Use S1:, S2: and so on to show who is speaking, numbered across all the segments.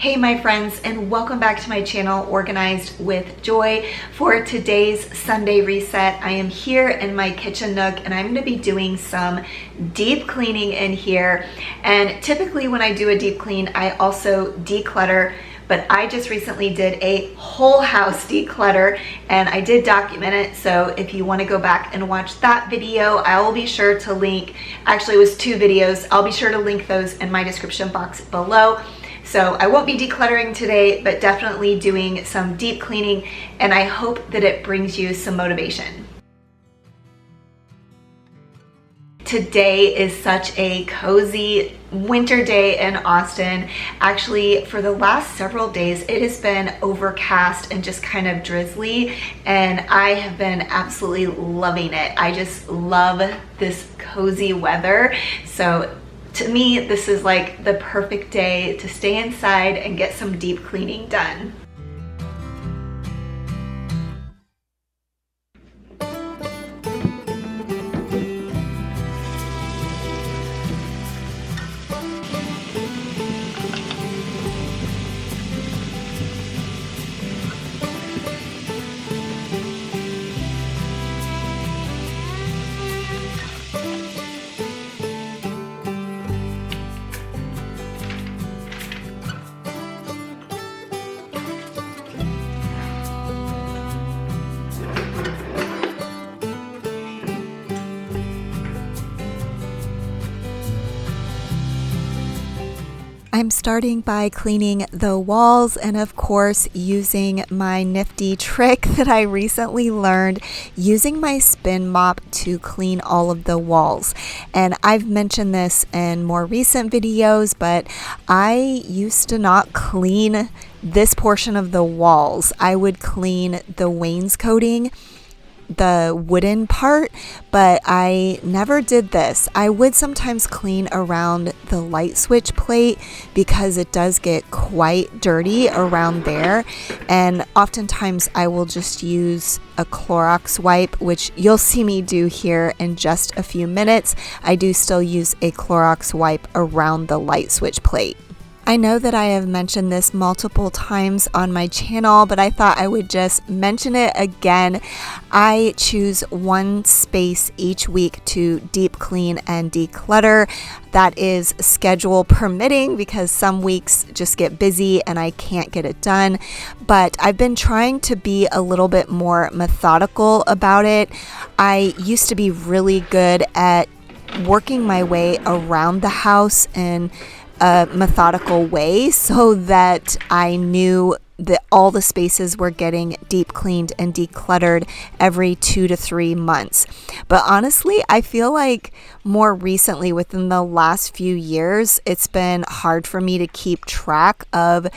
S1: Hey my friends, and welcome back to my channel, Organized with Joy. For today's Sunday reset, I am here in my kitchen nook and I'm going to be doing some deep cleaning in here. And typically when I do a deep clean, I also declutter, but I just recently did a whole house declutter and I did document it. So if you want to go back and watch that video, I will be sure to link, actually it was 2 videos, I'll be sure to link those in my description box below. So I won't be decluttering today, but definitely doing some deep cleaning, and I hope that it brings you some motivation. Today is such a cozy winter day in Austin. Actually, for the last several days, it has been overcast and just kind of drizzly, and I have been absolutely loving it. I just love this cozy weather. So to me, this is like the perfect day to stay inside and get some deep cleaning done. I'm starting by cleaning the walls and of course using my nifty trick that I recently learned, using my spin mop to clean all of the walls. And I've mentioned this in more recent videos, but I used to not clean this portion of the walls. I would clean the wainscoting, the wooden part, but I never did this. I would sometimes clean around the light switch plate because it does get quite dirty around there, and oftentimes I will just use a Clorox wipe, which you'll see me do here in just a few minutes. I do still use a Clorox wipe around the light switch plate. I know that I have mentioned this multiple times on my channel, but I thought I would just mention it again. I choose one space each week to deep clean and declutter. That is schedule permitting because some weeks just get busy and I can't get it done. But I've been trying to be a little bit more methodical about it. I used to be really good at working my way around the house and a methodical way so that I knew that all the spaces were getting deep cleaned and decluttered every 2 to 3 months. But honestly, I feel like more recently, within the last few years, it's been hard for me to keep track of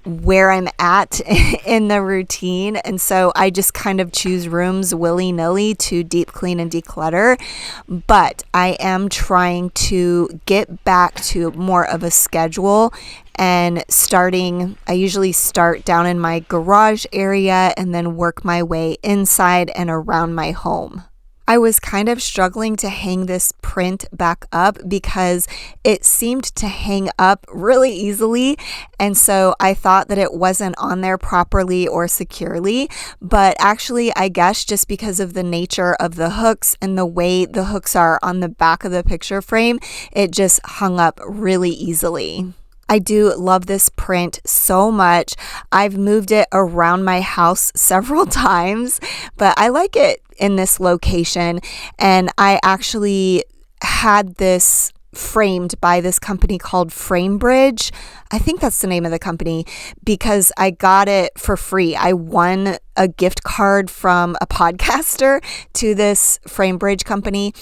S1: where I'm at in the routine, and so I just kind of choose rooms willy-nilly to deep clean and declutter. But I am trying to get back to more of a schedule, and I usually start down in my garage area and then work my way inside and around my home. I was kind of struggling to hang this print back up because it seemed to hang up really easily, and so I thought that it wasn't on there properly or securely, but actually I guess just because of the nature of the hooks and the way the hooks are on the back of the picture frame, it just hung up really easily. I do love this print so much. I've moved it around my house several times, but I like it in this location. And I actually had this framed by this company called FrameBridge. I think that's the name of the company because I got it for free. I won a gift card from a podcaster to this FrameBridge company,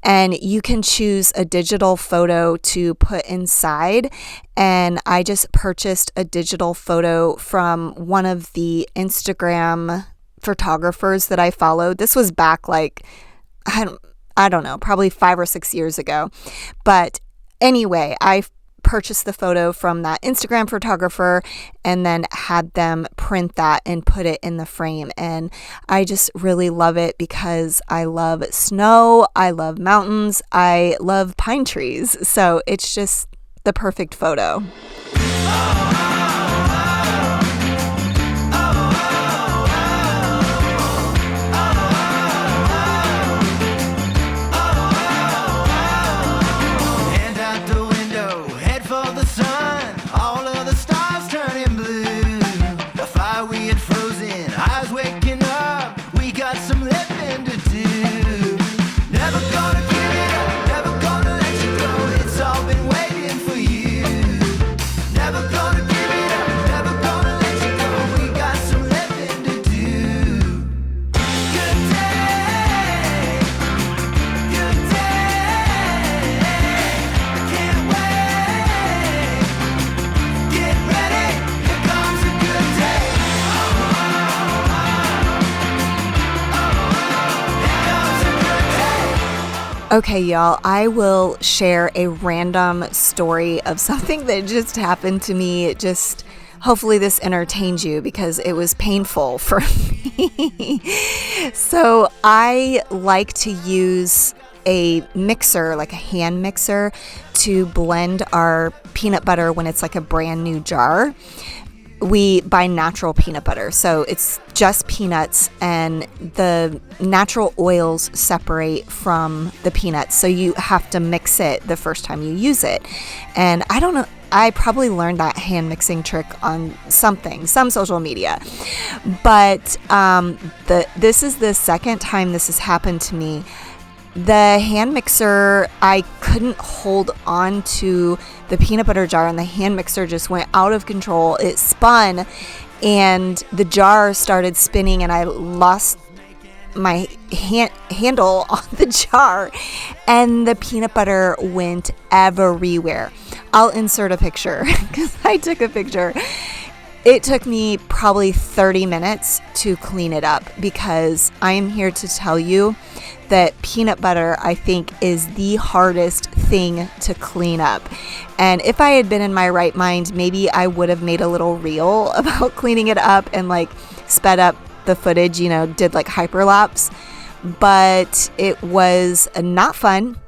S1: and you can choose a digital photo to put inside. And I just purchased a digital photo from one of the Instagram photographers that I followed. This was back like, I don't know, probably 5 or 6 years ago. But anyway, I purchased the photo from that Instagram photographer and then had them print that and put it in the frame. And I just really love it because I love snow, I love mountains, I love pine trees. So it's just the perfect photo. Okay, y'all, I will share a random story of something that just happened to me. Hopefully this entertains you because it was painful for me. So I like to use a mixer, like a hand mixer, to blend our peanut butter when it's like a brand new jar. We buy natural peanut butter, so it's just peanuts, and the natural oils separate from the peanuts, so you have to mix it the first time you use it. And I don't know, I probably learned that hand mixing trick on some social media, but this is the second time this has happened to me. The hand mixer, I couldn't hold on to the peanut butter jar, and the hand mixer just went out of control. It spun and the jar started spinning, and I lost my handle on the jar, and the peanut butter went everywhere. I'll insert a picture because I took a picture. It took me probably 30 minutes to clean it up, because I am here to tell you that peanut butter, I think, is the hardest thing to clean up. And if I had been in my right mind, maybe I would have made a little reel about cleaning it up and like sped up the footage, did like hyperlapse. But it was not fun.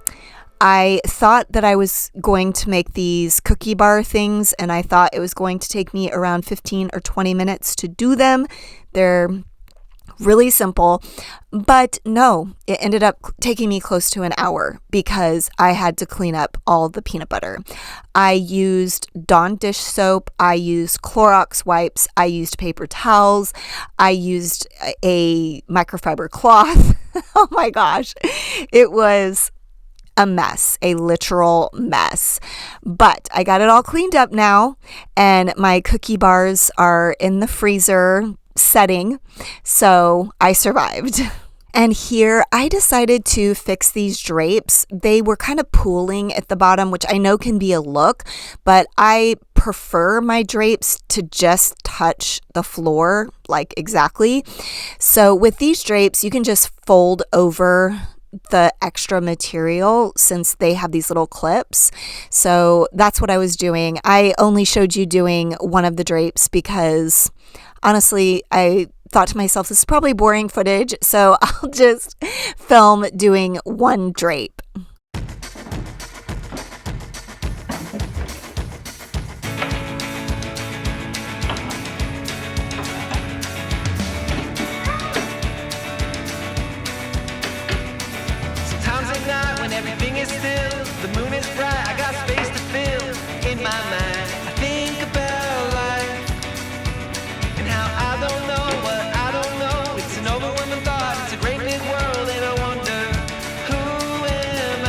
S1: I thought that I was going to make these cookie bar things, and I thought it was going to take me around 15 or 20 minutes to do them. They're really simple, but no, it ended up taking me close to an hour because I had to clean up all the peanut butter. I used Dawn dish soap, I used Clorox wipes, I used paper towels, I used a microfiber cloth. Oh my gosh, it was a mess, a literal mess. But I got it all cleaned up now, and my cookie bars are in the freezer setting, so I survived. And here I decided to fix these drapes. They were kind of pooling at the bottom, which I know can be a look, but I prefer my drapes to just touch the floor, like exactly. So with these drapes, you can just fold over the extra material since they have these little clips. So that's what I was doing. I only showed you doing one of the drapes because honestly, I thought to myself, this is probably boring footage, so I'll just film doing one drape.
S2: Sometimes at night when everything is still, the moon is bright, I got space to fill in my mind. I think about life and how I don't know what I don't know. It's an overwhelming thought, it's a great big world, and I wonder, who am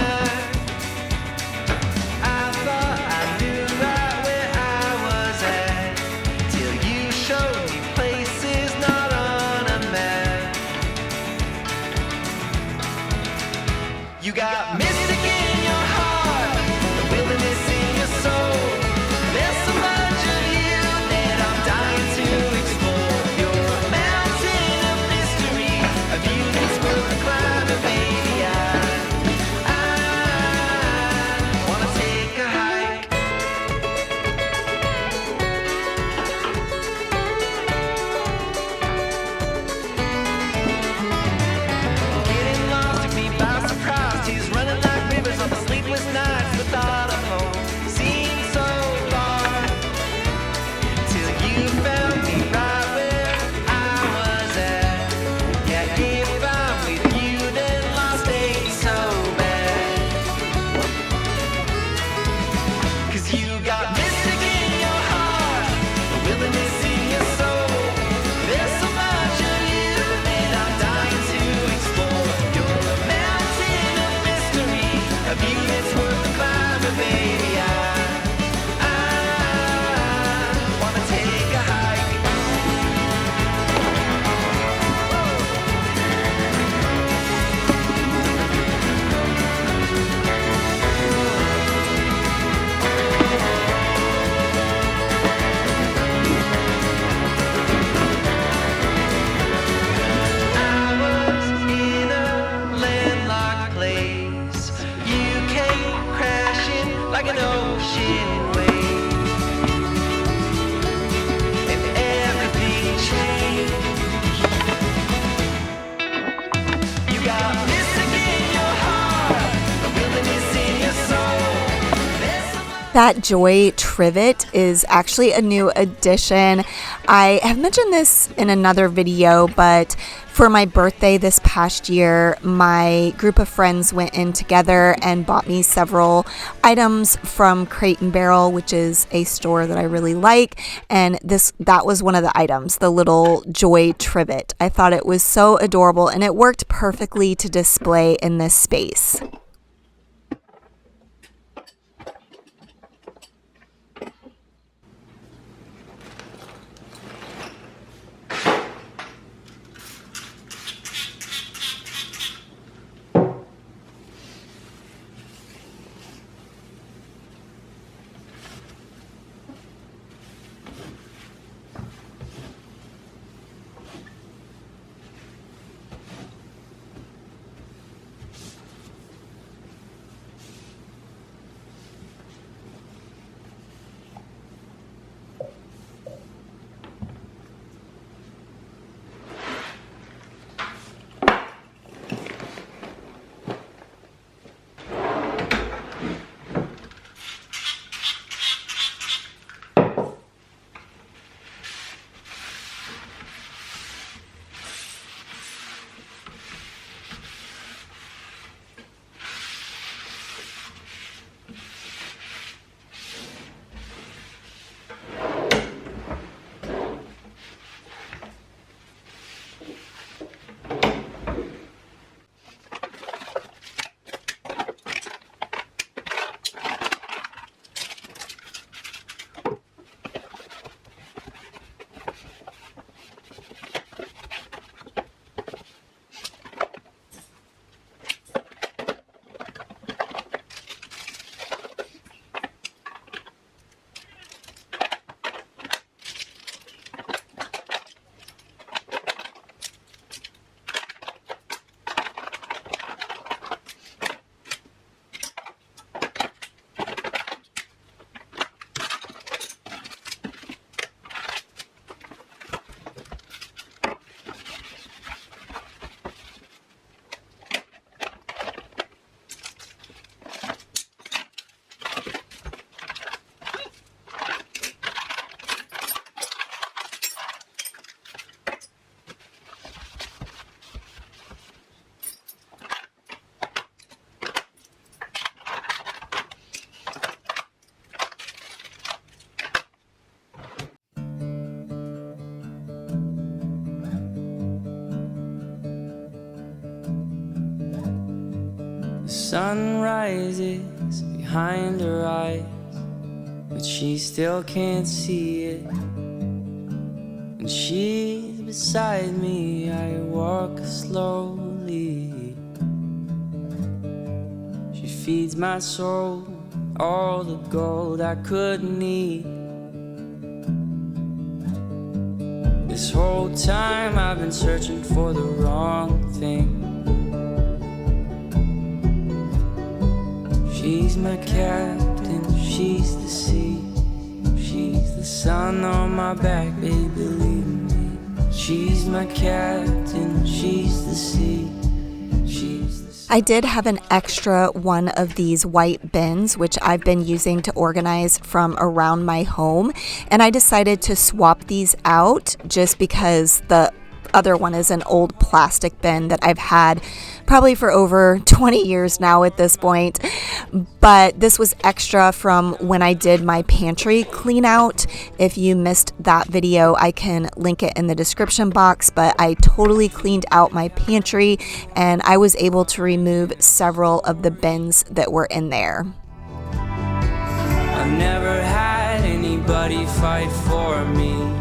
S1: That joy trivet is actually a new addition. I have mentioned this in another video, but for my birthday this past year, my group of friends went in together and bought me several items from Crate and Barrel, which is a store that I really like. And that was one of the items, the little joy trivet. I thought it was so adorable and it worked perfectly to display in this space.
S2: The sun rises behind her eyes, but she still can't see it. And she's beside me, I walk slowly. She feeds my soul all the gold I could need. This whole time I've been searching for the wrong thing. She's my captain, she's the sea. She's the sun on my back, baby, believe me. She's my captain, she's the sea.
S1: I did have an extra one of these white bins, which I've been using to organize from around my home. And I decided to swap these out just because the other one is an old plastic bin that I've had probably for over 20 years now at this point. But this was extra from when I did my pantry clean out. If you missed that video, I can link it in the description box, but I totally cleaned out my pantry and I was able to remove several of the bins that were in there.
S2: I've never had anybody fight for me.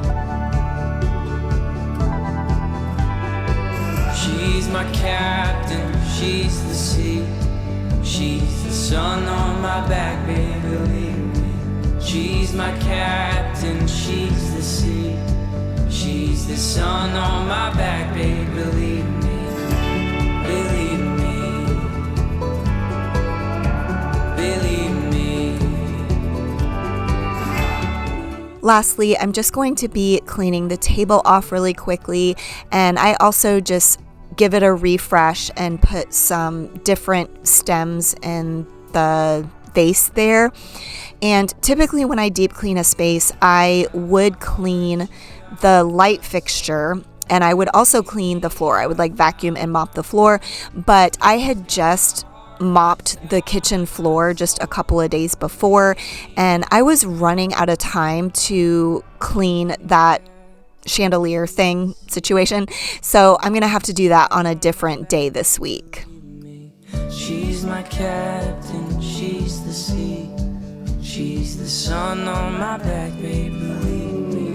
S2: She's my captain, she's the sea. She's the sun on my back, baby, believe me. She's my captain, she's the sea. She's the sun on my back, baby, believe me. Believe me. Believe me.
S1: Lastly, I'm just going to be cleaning the table off really quickly, and I also just give it a refresh and put some different stems in the vase there. And typically when I deep clean a space, I would clean the light fixture, and I would also clean the floor. I would like vacuum and mop the floor, but I had just mopped the kitchen floor just a couple of days before, and I was running out of time to clean that chandelier thing situation. So I'm gonna have to do that on a different day this week.
S2: She's my captain, she's the sea, she's the sun on my back, baby. Believe me,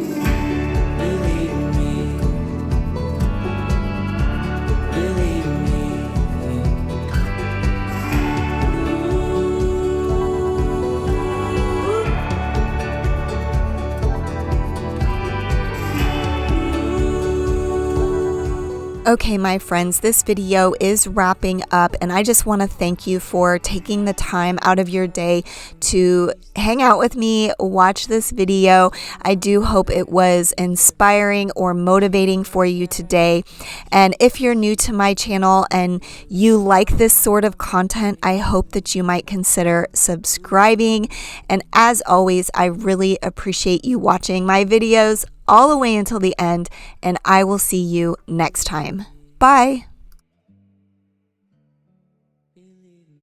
S2: believe me, believe me.
S1: Okay, my friends, this video is wrapping up, and I just want to thank you for taking the time out of your day to hang out with me, watch this video. I do hope it was inspiring or motivating for you today. And if you're new to my channel and you like this sort of content, I hope that you might consider subscribing. And as always, I really appreciate you watching my videos all the way until the end, and I will see you next time. Bye.